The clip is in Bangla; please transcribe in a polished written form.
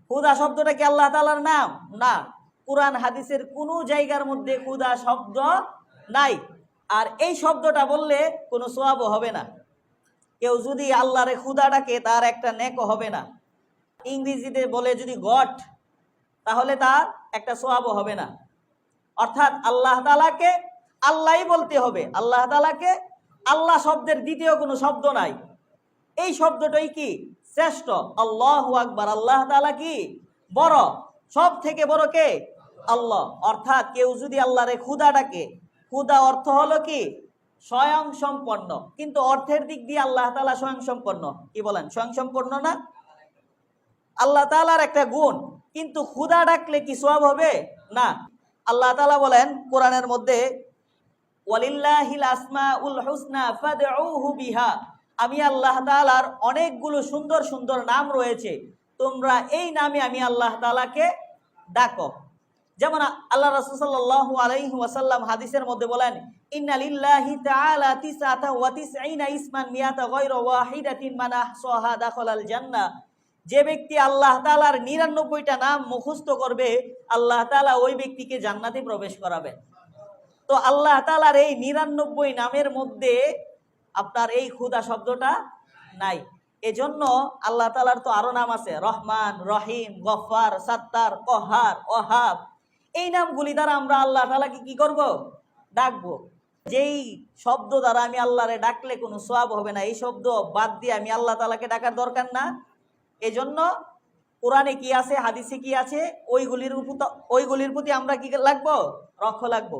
খুদা শব্দটা কি আল্লাহ তাআলার নাম? না, কুরআন হাদিসের কোনো জায়গার মধ্যে খুদা শব্দ নাই। আর এই শব্দটা বললে কোনো সওয়াবও হবে না। কেউ যদি আল্লাহরে খুদা ডাকে তার একটা নেকও হবে না। ইংরেজিতে বলে যদি গড, তাহলে তার একটা সওয়াবও হবে না। অর্থাৎ আল্লাহ তাআলাকে আল্লাহই বলতে হবে। আল্লাহ তাআলাকে আল্লাহ শব্দের দ্বিতীয় কোনো শব্দ নাই। এই শব্দটাই কি শ্রেষ্ঠ। আল্লাহু আকবার, আল্লাহ তাআলা কি বড়, সব থেকে বড় কে? আল্লাহ। অর্থাৎ কেউ যদি আল্লাহরে খুদা ডাকে, খুদা অর্থ হলো কি স্বয়ং সম্পন্ন, কিন্তু অর্থের দিক দিয়ে আল্লাহ তাআলা স্বয়ং সম্পন্ন। কি বলেন, স্বয়ং সম্পন্ন না? আল্লাহ তাআলার একটা গুণ, কিন্তু খুদা ডাকলে কি সওয়াব হবে? না। আল্লাহ তাআলা বলেন কোরআনের মধ্যে, ওয়ালিল্লাহিল আসমাউল হুসনা ফাদউহু বিহা, আমি আল্লাহ তাআলার অনেকগুলো সুন্দর সুন্দর নাম রয়েছে, তোমরা এই নামে আমি আল্লাহ তাআলাকে ডাকো। যেমন আল্লাহ রাসূল সাল্লাল্লাহু আলাইহি ওয়াসাল্লাম হাদিসের মধ্যে বলেন, ইন্না লিল্লাহি তাআলা তিসআতা ওয়া তিসঈনা ইসমান মিয়াতা গায়রা ওয়াহিদাতিন মান আহসাহা দাখালাল জান্নাহ। যে ব্যক্তি আল্লাহ তাআলার ৯৯টা নাম মুখস্থ করবে, আল্লাহ তাআলা ওই ব্যক্তিকে জান্নাতে প্রবেশ করাবেন। তো আল্লাহ তাআলার এই ৯৯ নামের মধ্যে আপনার এই খুদা শব্দটা নাই। এজন্য আল্লাহ তাআলার তো আরো নাম আছে, রহমান, রহিম, গফফার, সাত্তার, কহার, ওয়াহাব। এই নামগুলি দ্বারা আমরা আল্লাহ তাআলাকে কি করব? ডাকবো। যেই শব্দ দ্বারা আমি আল্লাহরে ডাকলে কোনো সওয়াব হবে না, এই শব্দ বাদ দিয়ে আমি আল্লাহ তাআলাকে ডাকার দরকার না। এজন্য কোরআনে কি আছে, হাদিসে কি আছে, ওইগুলির প্রতি আমরা কি লাগবো? লক্ষ্য লাগবো।